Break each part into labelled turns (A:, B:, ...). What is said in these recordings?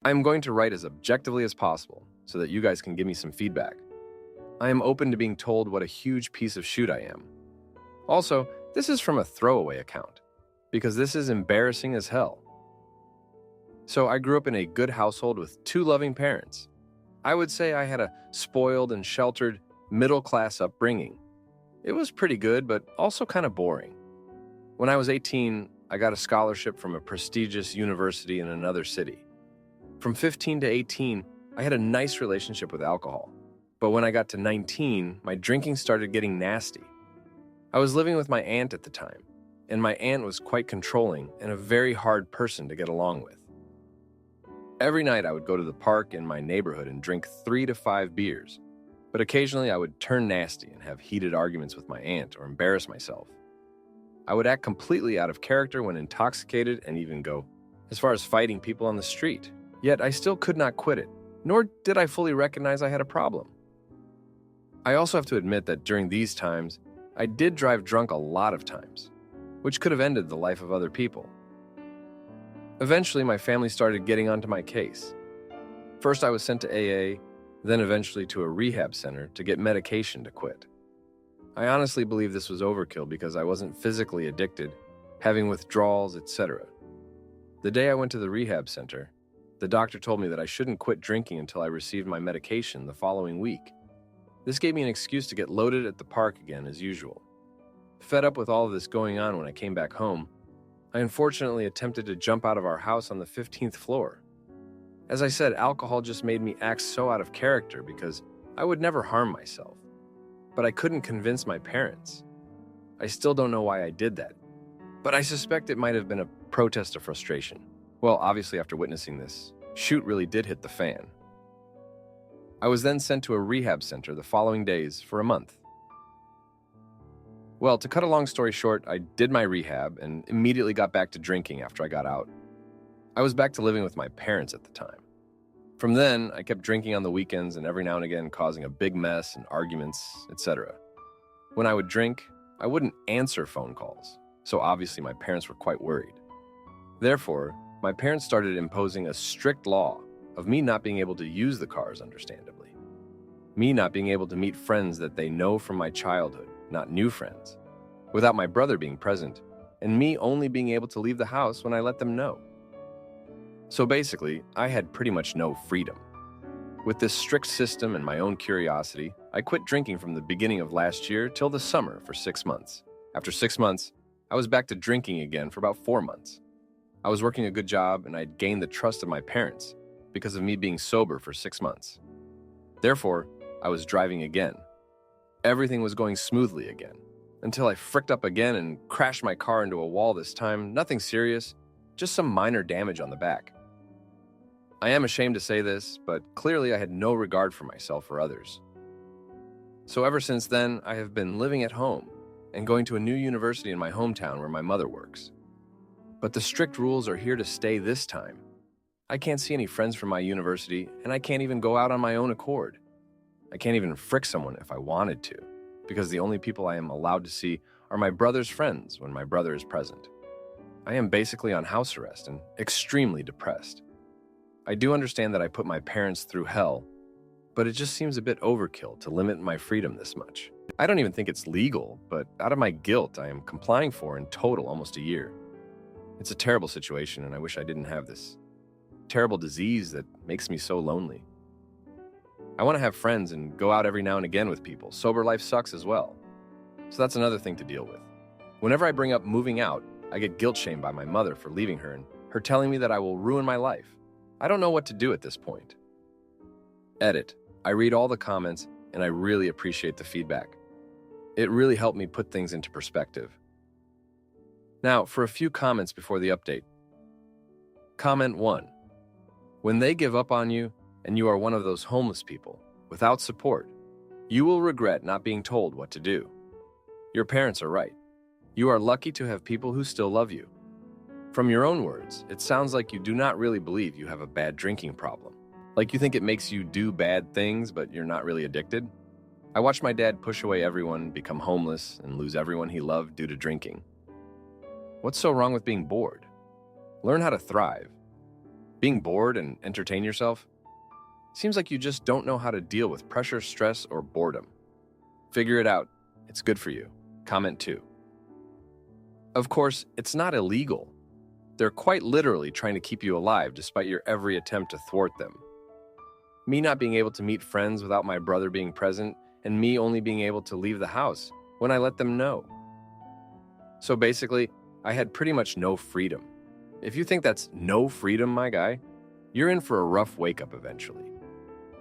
A: I'm going to write as objectively as possible so that you guys can give me some feedback. I am open to being told what a huge piece of shit I am. Also, this is from a throwaway account, because this is embarrassing as hell. So I grew up in a good household with 2 loving parents. I would say I had a spoiled and sheltered, middle-class upbringing. It was pretty good, but also kind of boring. When I was 18, I got a scholarship from a prestigious university in another city. From 15 to 18, I had a nice relationship with alcohol. But when I got to 19, my drinking started getting nasty. I was living with my aunt at the time, and my aunt was quite controlling and a very hard person to get along with. Every night I would go to the park in my neighborhood and drink 3 to 5 beers, but occasionally I would turn nasty and have heated arguments with my aunt or embarrass myself. I would act completely out of character when intoxicated and even go as far as fighting people on the street. Yet I still could not quit it, nor did I fully recognize I had a problem. I also have to admit that during these times, I did drive drunk a lot of times, which could have ended the life of other people. Eventually, my family started getting onto my case. First, I was sent to AA, then eventually to a rehab center to get medication to quit. I honestly believe this was overkill because I wasn't physically addicted, having withdrawals, etc. The day I went to the rehab center, the doctor told me that I shouldn't quit drinking until I received my medication the following week. This gave me an excuse to get loaded at the park again as usual. Fed up with all of this going on when I came back home, I unfortunately attempted to jump out of our house on the 15th floor. As I said, alcohol just made me act so out of character because I would never harm myself. But I couldn't convince my parents. I still don't know why I did that, but I suspect it might have been a protest of frustration. Well, obviously after witnessing this, shoot really did hit the fan. I was then sent to a rehab center the following days for a month. Well, to cut a long story short, I did my rehab and immediately got back to drinking after I got out. I was back to living with my parents at the time. From then, I kept drinking on the weekends and every now and again causing a big mess and arguments, etc. When I would drink, I wouldn't answer phone calls, so obviously my parents were quite worried. Therefore, my parents started imposing a strict law of me not being able to use the cars, understandably. Me not being able to meet friends that they know from my childhood, not new friends, without my brother being present, and me only being able to leave the house when I let them know. So basically, I had pretty much no freedom. With this strict system and my own curiosity, I quit drinking from the beginning of last year till the summer for 6 months. After 6 months, I was back to drinking again for about 4 months. I was working a good job and I'd gained the trust of my parents because of me being sober for 6 months. Therefore, I was driving again. Everything was going smoothly again, until I fricked up again and crashed my car into a wall this time. Nothing serious, just some minor damage on the back. I am ashamed to say this, but clearly I had no regard for myself or others. So ever since then, I have been living at home and going to a new university in my hometown where my mother works. But the strict rules are here to stay this time. I can't see any friends from my university, and I can't even go out on my own accord. I can't even frick someone if I wanted to, because the only people I am allowed to see are my brother's friends when my brother is present. I am basically on house arrest and extremely depressed. I do understand that I put my parents through hell, but it just seems a bit overkill to limit my freedom this much. I don't even think it's legal, but out of my guilt, I am complying for in total almost a year. It's a terrible situation, and I wish I didn't have this terrible disease that makes me so lonely. I want to have friends and go out every now and again with people. Sober life sucks as well. So that's another thing to deal with. Whenever I bring up moving out, I get guilt-shamed by my mother for leaving her and her telling me that I will ruin my life. I don't know what to do at this point. Edit. I read all the comments and I really appreciate the feedback. It really helped me put things into perspective. Now, for a few comments before the update. Comment 1. When they give up on you and you are one of those homeless people without support, you will regret not being told what to do. Your parents are right. You are lucky to have people who still love you. From your own words, it sounds like you do not really believe you have a bad drinking problem. Like you think it makes you do bad things, but you're not really addicted. I watched my dad push away everyone, become homeless, and lose everyone he loved due to drinking. What's so wrong with being bored? Learn how to thrive. being bored and entertain yourself? Seems like you just don't know how to deal with pressure, stress, or boredom. Figure it out. It's good for you. Comment 2. Of course, it's not illegal. They're quite literally trying to keep you alive despite your every attempt to thwart them. Me not being able to meet friends without my brother being present, and me only being able to leave the house when I let them know. So basically, I had pretty much no freedom. If you think that's no freedom, my guy, you're in for a rough wake-up eventually.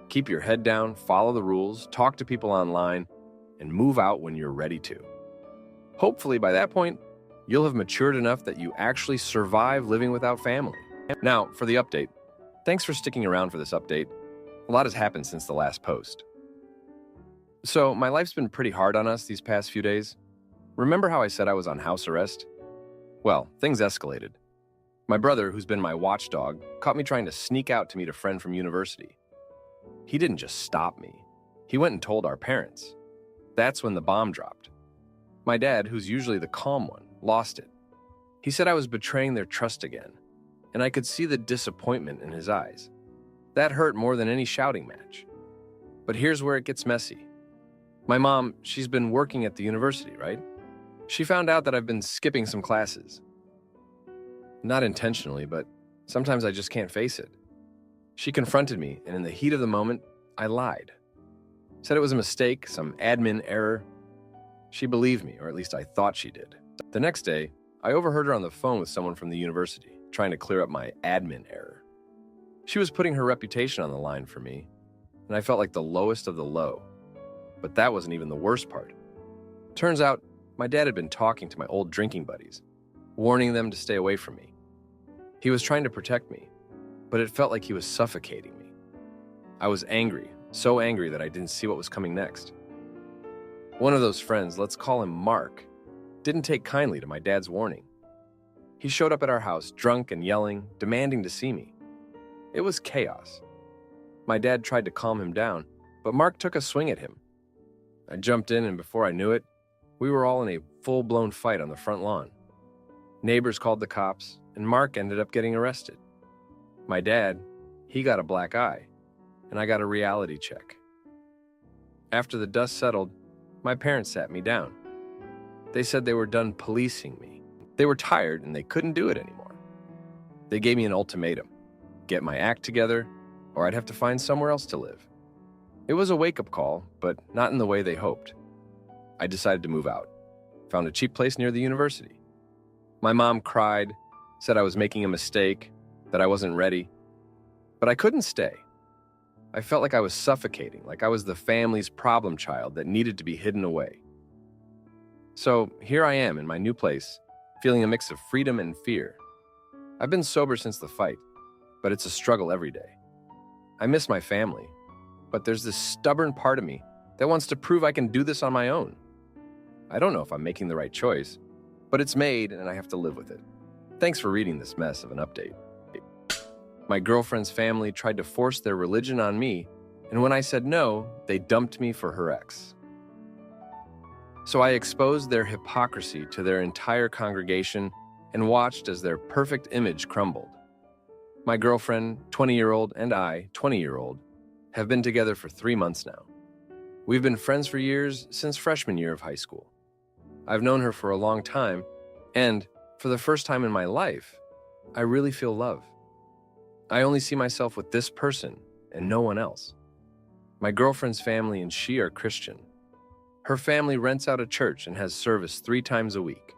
A: Keep your head down, follow the rules, talk to people online, and move out when you're ready to. Hopefully, by that point, you'll have matured enough that you actually survive living without family. Now, for the update. Thanks for sticking around for this update. A lot has happened since the last post. So, my life's been pretty hard on us these past few days. Remember how I said I was on house arrest? Well, things escalated. My brother, who's been my watchdog, caught me trying to sneak out to meet a friend from university. He didn't just stop me. He went and told our parents. That's when the bomb dropped. My dad, who's usually the calm one, lost it. He said I was betraying their trust again, and I could see the disappointment in his eyes. That hurt more than any shouting match. But here's where it gets messy. My mom, she's been working at the university, right? She found out that I've been skipping some classes. Not intentionally, but sometimes I just can't face it. She confronted me, and in the heat of the moment, I lied. Said it was a mistake, some admin error. She believed me, or at least I thought she did. The next day, I overheard her on the phone with someone from the university, trying to clear up my admin error. She was putting her reputation on the line for me, and I felt like the lowest of the low. But that wasn't even the worst part. Turns out, my dad had been talking to my old drinking buddies, warning them to stay away from me. He was trying to protect me, but it felt like he was suffocating me. I was angry, so angry that I didn't see what was coming next. One of those friends, let's call him Mark, didn't take kindly to my dad's warning. He showed up at our house, drunk and yelling, demanding to see me. It was chaos. My dad tried to calm him down, but Mark took a swing at him. I jumped in, and before I knew it, we were all in a full-blown fight on the front lawn. Neighbors called the cops, and Mark ended up getting arrested. My dad, he got a black eye, and I got a reality check. After the dust settled, my parents sat me down. They said they were done policing me. They were tired and they couldn't do it anymore. They gave me an ultimatum: get my act together, or I'd have to find somewhere else to live. It was a wake-up call, but not in the way they hoped. I decided to move out. Found a cheap place near the university. My mom cried, said I was making a mistake, that I wasn't ready. But I couldn't stay. I felt like I was suffocating, like I was the family's problem child that needed to be hidden away. So here I am in my new place, feeling a mix of freedom and fear. I've been sober since the fight, but it's a struggle every day. I miss my family, but there's this stubborn part of me that wants to prove I can do this on my own. I don't know if I'm making the right choice, but it's made and I have to live with it. Thanks for reading this mess of an update. My girlfriend's family tried to force their religion on me, and when I said no, they dumped me for her ex. So I exposed their hypocrisy to their entire congregation and watched as their perfect image crumbled. My girlfriend, 20-year-old, and I, 20-year-old, have been together for 3 months now. We've been friends for years, since freshman year of high school. I've known her for a long time, and for the first time in my life, I really feel love. I only see myself with this person and no one else. My girlfriend's family and she are Christian. Her family rents out a church and has service 3 times a week.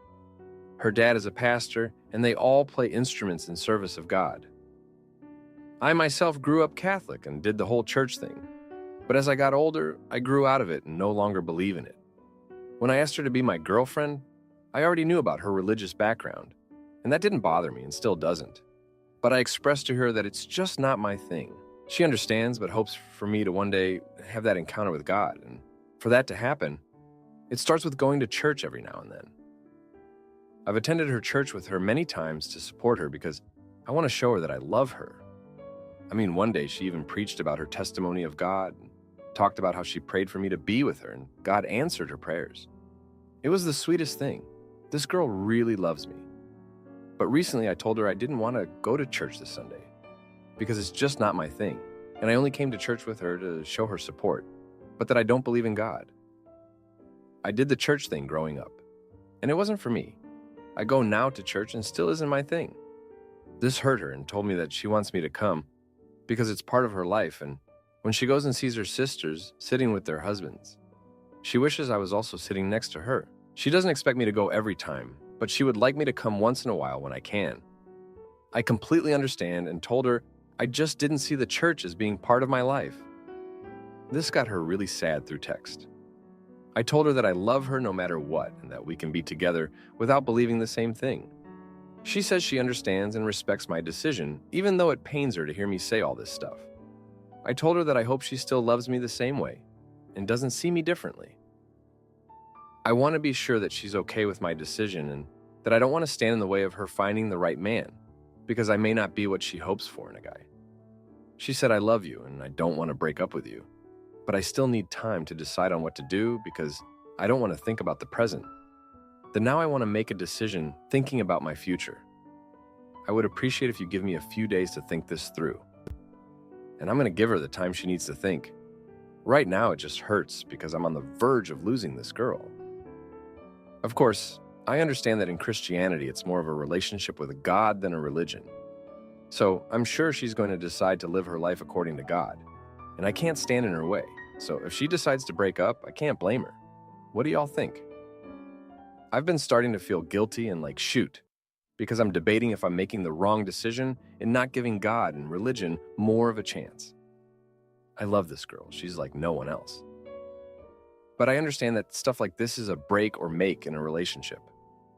A: Her dad is a pastor, and they all play instruments in service of God. I myself grew up Catholic and did the whole church thing. But as I got older, I grew out of it and no longer believe in it. When I asked her to be my girlfriend, I already knew about her religious background, and that didn't bother me and still doesn't. But I expressed to her that it's just not my thing. She understands, but hopes for me to one day have that encounter with God. And for that to happen, it starts with going to church every now and then. I've attended her church with her many times to support her because I want to show her that I love her. I mean, one day she even preached about her testimony of God, and talked about how she prayed for me to be with her, and God answered her prayers. It was the sweetest thing. This girl really loves me. But recently I told her I didn't want to go to church this Sunday. because it's just not my thing, and I only came to church with her to show her support, but that I don't believe in God. I did the church thing growing up, and it wasn't for me. I go now to church and still isn't my thing. This hurt her and told me that she wants me to come because it's part of her life, and when she goes and sees her sisters sitting with their husbands, she wishes I was also sitting next to her. She doesn't expect me to go every time, but she would like me to come once in a while when I can. I completely understand and told her I just didn't see the church as being part of my life. This got her really sad through text. I told her that I love her no matter what and that we can be together without believing the same thing. She says she understands and respects my decision, even though it pains her to hear me say all this stuff. I told her that I hope she still loves me the same way and doesn't see me differently. I want to be sure that she's okay with my decision and that I don't want to stand in the way of her finding the right man, because I may not be what she hopes for in a guy. She said, I love you and I don't want to break up with you, but I still need time to decide on what to do because I don't want to think about the present. That now I want to make a decision thinking about my future. I would appreciate if you give me a few days to think this through. And I'm going to give her the time she needs to think. Right now it just hurts because I'm on the verge of losing this girl. Of course, I understand that in Christianity it's more of a relationship with God than a religion. So I'm sure she's going to decide to live her life according to God, and I can't stand in her way. So if she decides to break up, I can't blame her. What do y'all think? I've been starting to feel guilty and like shoot, because I'm debating if I'm making the wrong decision and not giving God and religion more of a chance. I love this girl. She's like no one else. But I understand that stuff like this is a break or make in a relationship.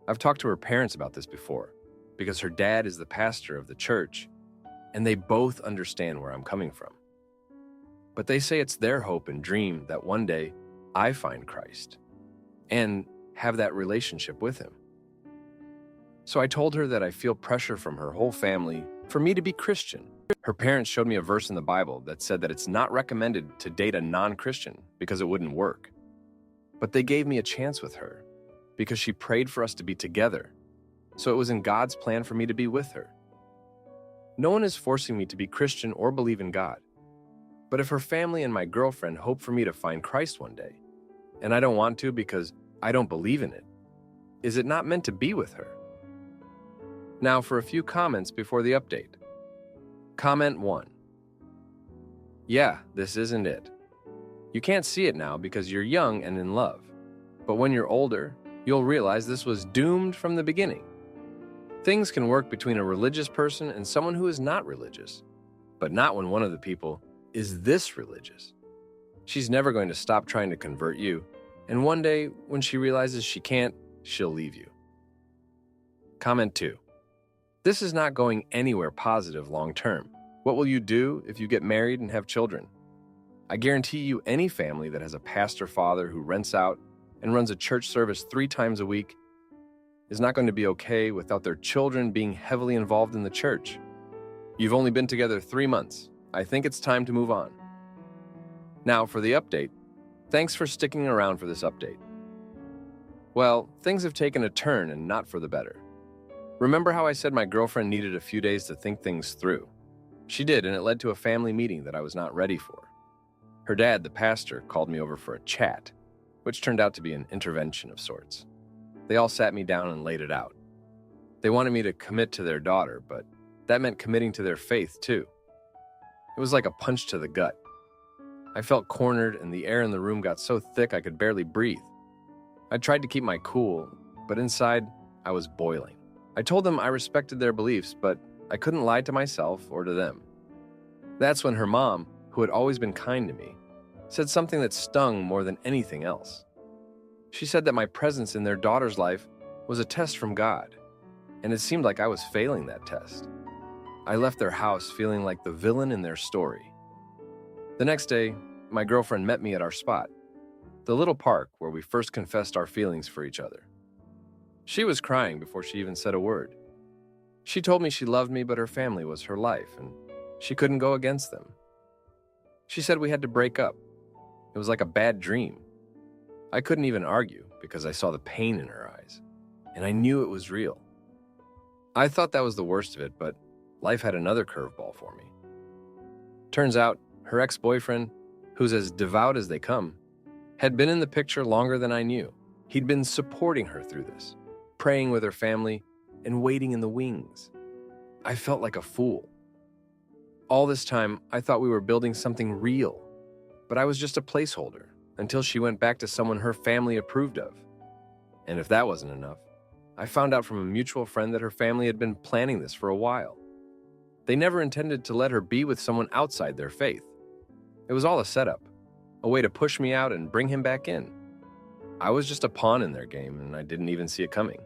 A: I've talked to her parents about this before, because her dad is the pastor of the church, and they both understand where I'm coming from. But they say it's their hope and dream that one day I find Christ and have that relationship with him. So I told her that I feel pressure from her whole family for me to be Christian. Her parents showed me a verse in the Bible that said that it's not recommended to date a non-Christian because it wouldn't work. But they gave me a chance with her because she prayed for us to be together. So it was in God's plan for me to be with her. No one is forcing me to be Christian or believe in God. But if her family and my girlfriend hope for me to find Christ one day, and I don't want to because I don't believe in it, is it not meant to be with her? Now for a few comments before the update. Comment 1. Yeah, this isn't it. You can't see it now because you're young and in love. But when you're older, you'll realize this was doomed from the beginning. Things can work between a religious person and someone who is not religious, but not when one of the people is this religious. She's never going to stop trying to convert you, and one day, when she realizes she can't, she'll leave you. Comment 2. This is not going anywhere positive long term. What will you do if you get married and have children? I guarantee you any family that has a pastor father who rents out and runs a church service 3 times a week is not going to be okay without their children being heavily involved in the church. You've only been together 3 months. I think it's time to move on. Now for the update. Thanks for sticking around for this update. Well, things have taken a turn and not for the better. Remember how I said my girlfriend needed a few days to think things through? She did, and it led to a family meeting that I was not ready for. Her dad, the pastor, called me over for a chat, which turned out to be an intervention of sorts. They all sat me down and laid it out. They wanted me to commit to their daughter, but that meant committing to their faith too. It was like a punch to the gut. I felt cornered and the air in the room got so thick I could barely breathe. I tried to keep my cool, but inside, I was boiling. I told them I respected their beliefs, but I couldn't lie to myself or to them. That's when her mom, who had always been kind to me, said something that stung more than anything else. She said that my presence in their daughter's life was a test from God, and it seemed like I was failing that test. I left their house feeling like the villain in their story. The next day, my girlfriend met me at our spot, the little park where we first confessed our feelings for each other. She was crying before she even said a word. She told me she loved me, but her family was her life, and she couldn't go against them. She said we had to break up. It was like a bad dream. I couldn't even argue because I saw the pain in her eyes, and I knew it was real. I thought that was the worst of it, but life had another curveball for me. Turns out, her ex-boyfriend, who's as devout as they come, had been in the picture longer than I knew. He'd been supporting her through this, praying with her family, and waiting in the wings. I felt like a fool. All this time, I thought we were building something real, but I was just a placeholder until she went back to someone her family approved of. And if that wasn't enough, I found out from a mutual friend that her family had been planning this for a while. They never intended to let her be with someone outside their faith. It was all a setup, a way to push me out and bring him back in. I was just a pawn in their game, and I didn't even see it coming.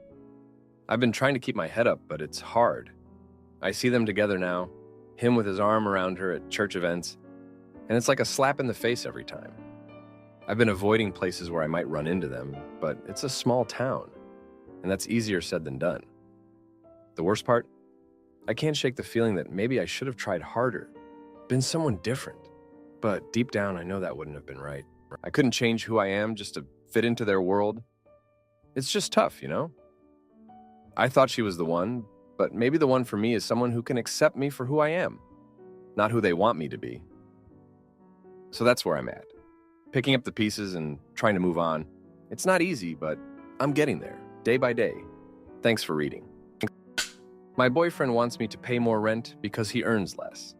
A: I've been trying to keep my head up, but it's hard. I see them together now, him with his arm around her at church events, and it's like a slap in the face every time. I've been avoiding places where I might run into them, but it's a small town, and that's easier said than done. The worst part? I can't shake the feeling that maybe I should have tried harder, been someone different. But deep down, I know that wouldn't have been right. I couldn't change who I am just to fit into their world. It's just tough, you know? I thought she was the one, but maybe the one for me is someone who can accept me for who I am, not who they want me to be. So that's where I'm at. Picking up the pieces and trying to move on. It's not easy, but I'm getting there, day by day. Thanks for reading. My boyfriend wants me to pay more rent because he earns less.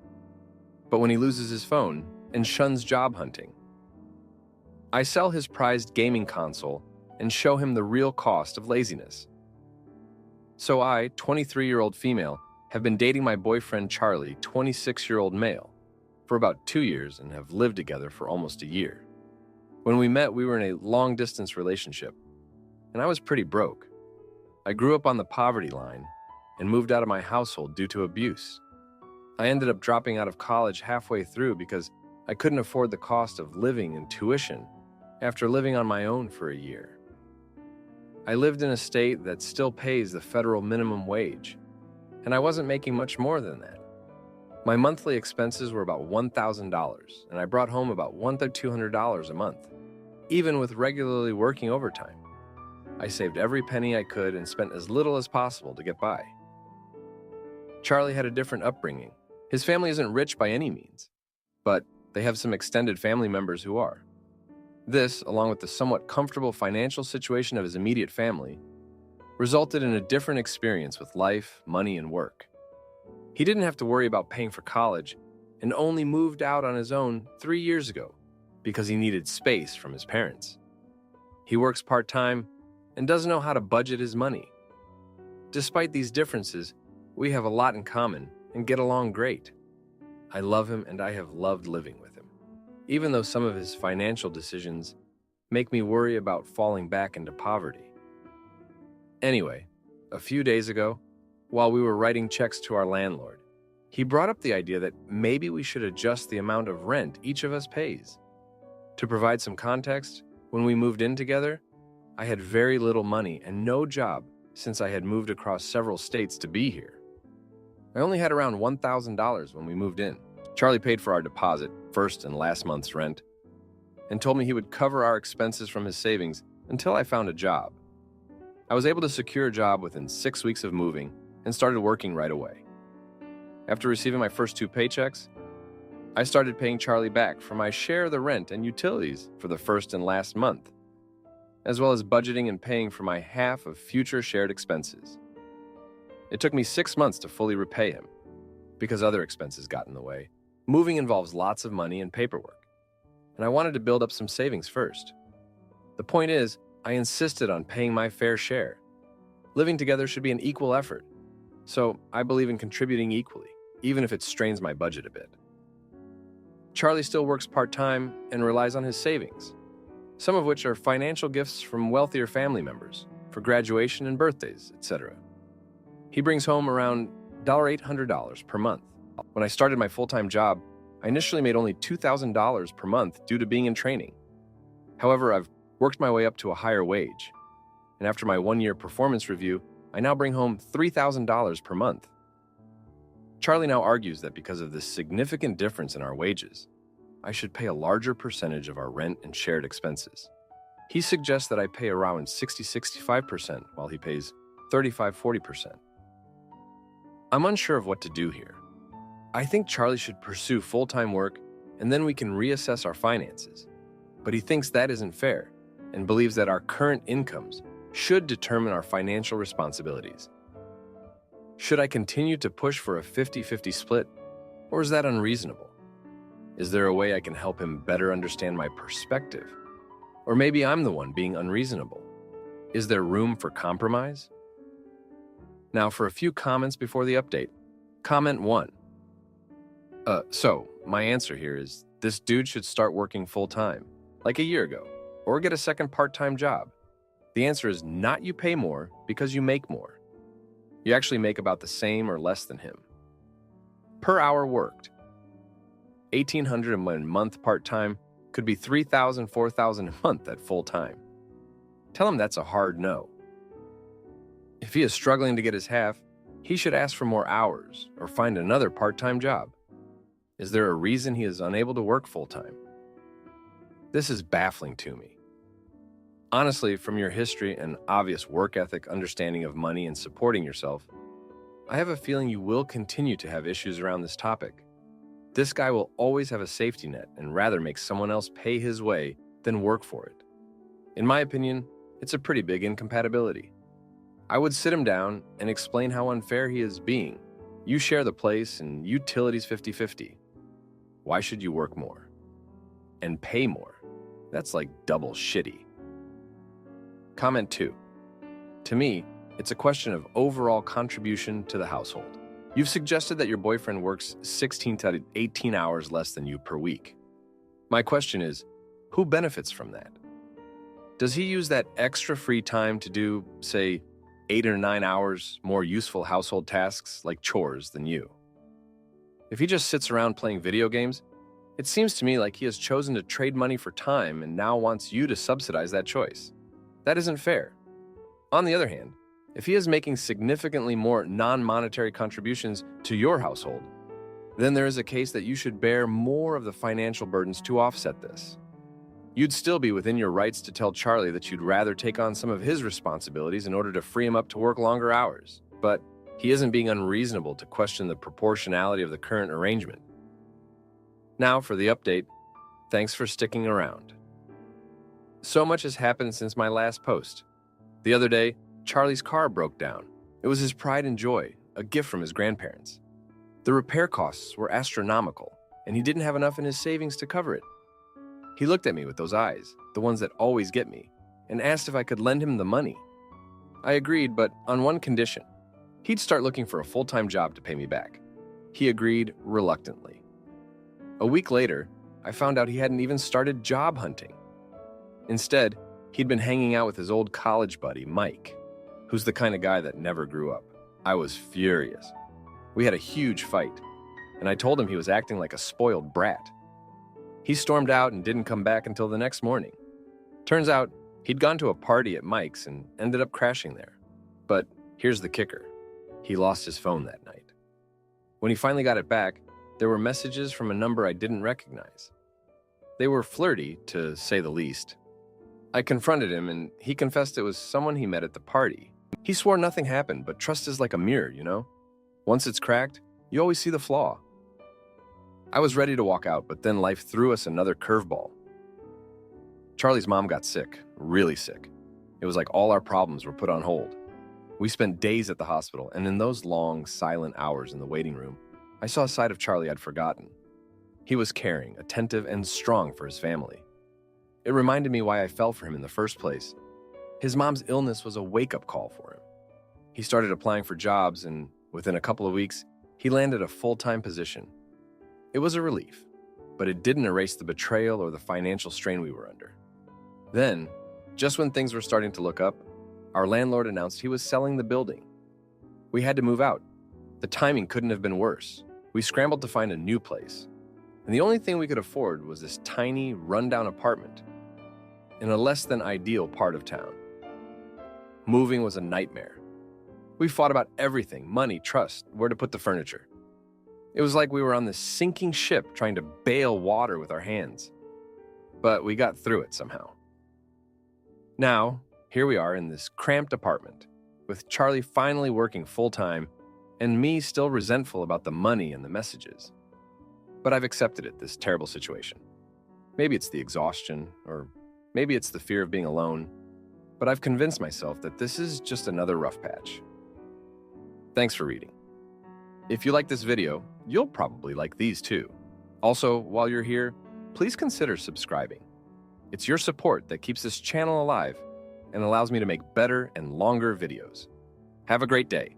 A: But when he loses his phone and shuns job hunting, I sell his prized gaming console and show him the real cost of laziness. So I, 23-year-old female, have been dating my boyfriend Charlie, 26-year-old male, for about 2 years and have lived together for almost a year. When we met, we were in a long-distance relationship, and I was pretty broke. I grew up on the poverty line and moved out of my household due to abuse. I ended up dropping out of college halfway through because I couldn't afford the cost of living and tuition after living on my own for a year. I lived in a state that still pays the federal minimum wage, and I wasn't making much more than that. My monthly expenses were about $1,000, and I brought home about $100 to $200 a month, even with regularly working overtime. I saved every penny I could and spent as little as possible to get by. Charlie had a different upbringing. His family isn't rich by any means, but they have some extended family members who are. This, along with the somewhat comfortable financial situation of his immediate family, resulted in a different experience with life, money, and work. He didn't have to worry about paying for college and only moved out on his own 3 years ago because he needed space from his parents. He works part-time and doesn't know how to budget his money. Despite these differences, we have a lot in common and get along great. I love him and I have loved living with him, even though some of his financial decisions make me worry about falling back into poverty. Anyway, a few days ago, while we were writing checks to our landlord, he brought up the idea that maybe we should adjust the amount of rent each of us pays. To provide some context, when we moved in together, I had very little money and no job since I had moved across several states to be here. I only had around $1,000 when we moved in. Charlie paid for our deposit, first and last month's rent, and told me he would cover our expenses from his savings until I found a job. I was able to secure a job within 6 weeks of moving and started working right away. After receiving my first 2 paychecks, I started paying Charlie back for my share of the rent and utilities for the first and last month, as well as budgeting and paying for my half of future shared expenses. It took me 6 months to fully repay him because other expenses got in the way. Moving involves lots of money and paperwork, and I wanted to build up some savings first. The point is, I insisted on paying my fair share. Living together should be an equal effort, so I believe in contributing equally, even if it strains my budget a bit. Charlie still works part-time and relies on his savings, some of which are financial gifts from wealthier family members for graduation and birthdays, etc. He brings home around $800 per month. When I started my full-time job, I initially made only $2,000 per month due to being in training. However, I've worked my way up to a higher wage, and after my 1-year performance review, I now bring home $3,000 per month. Charlie now argues that because of this significant difference in our wages, I should pay a larger percentage of our rent and shared expenses. He suggests that I pay around 60-65% while he pays 35-40%. I'm unsure of what to do here. I think Charlie should pursue full-time work and then we can reassess our finances. But he thinks that isn't fair and believes that our current incomes should determine our financial responsibilities. Should I continue to push for a 50-50 split, or is that unreasonable? Is there a way I can help him better understand my perspective? Or maybe I'm the one being unreasonable. Is there room for compromise? Now for a few comments before the update. Comment 1. So my answer here is this dude should start working full-time, like a year ago, or get a second part-time job. The answer is not you pay more because you make more. You actually make about the same or less than him. Per hour worked. $1,800 a month part-time could be $3,000, $4,000 a month at full-time. Tell him that's a hard no. If he is struggling to get his half, he should ask for more hours or find another part-time job. Is there a reason he is unable to work full-time? This is baffling to me. Honestly, from your history and obvious work ethic, understanding of money, and supporting yourself, I have a feeling you will continue to have issues around this topic. This guy will always have a safety net and rather make someone else pay his way than work for it. In my opinion, it's a pretty big incompatibility. I would sit him down and explain how unfair he is being. You share the place and utilities 50-50. Why should you work more? And pay more? That's like double shitty. Comment 2. To me, it's a question of overall contribution to the household. You've suggested that your boyfriend works 16 to 18 hours less than you per week. My question is, who benefits from that? Does he use that extra free time to do, say, 8 or 9 hours more useful household tasks like chores than you? If he just sits around playing video games, it seems to me like he has chosen to trade money for time and now wants you to subsidize that choice. That isn't fair. On the other hand, if he is making significantly more non-monetary contributions to your household, then there is a case that you should bear more of the financial burdens to offset this. You'd still be within your rights to tell Charlie that you'd rather take on some of his responsibilities in order to free him up to work longer hours, but he isn't being unreasonable to question the proportionality of the current arrangement. Now for the update. Thanks for sticking around. So much has happened since my last post. The other day, Charlie's car broke down. It was his pride and joy, a gift from his grandparents. The repair costs were astronomical, and he didn't have enough in his savings to cover it. He looked at me with those eyes, the ones that always get me, and asked if I could lend him the money. I agreed, but on one condition. He'd start looking for a full-time job to pay me back. He agreed reluctantly. A week later, I found out he hadn't even started job hunting. Instead, he'd been hanging out with his old college buddy, Mike, who's the kind of guy that never grew up. I was furious. We had a huge fight, and I told him he was acting like a spoiled brat. He stormed out and didn't come back until the next morning. Turns out, he'd gone to a party at Mike's and ended up crashing there. But here's the kicker. He lost his phone that night. When he finally got it back, there were messages from a number I didn't recognize. They were flirty, to say the least. I confronted him, and he confessed it was someone he met at the party. He swore nothing happened, but trust is like a mirror, you know? Once it's cracked, you always see the flaw. I was ready to walk out, but then life threw us another curveball. Charlie's mom got sick, really sick. It was like all our problems were put on hold. We spent days at the hospital, and in those long, silent hours in the waiting room, I saw a side of Charlie I'd forgotten. He was caring, attentive, and strong for his family. It reminded me why I fell for him in the first place. His mom's illness was a wake-up call for him. He started applying for jobs, and within a couple of weeks, he landed a full-time position. It was a relief, but it didn't erase the betrayal or the financial strain we were under. Then, just when things were starting to look up, our landlord announced he was selling the building. We had to move out. The timing couldn't have been worse. We scrambled to find a new place, and the only thing we could afford was this tiny, rundown apartment in a less than ideal part of town. Moving was a nightmare. We fought about everything: money, trust, where to put the furniture. It was like we were on this sinking ship trying to bail water with our hands. But we got through it somehow. Now, here we are in this cramped apartment, with Charlie finally working full-time, and me still resentful about the money and the messages. But I've accepted it, this terrible situation. Maybe it's the exhaustion, or maybe it's the fear of being alone, but I've convinced myself that this is just another rough patch. Thanks for reading. If you like this video, you'll probably like these too. Also, while you're here, please consider subscribing. It's your support that keeps this channel alive and allows me to make better and longer videos. Have a great day.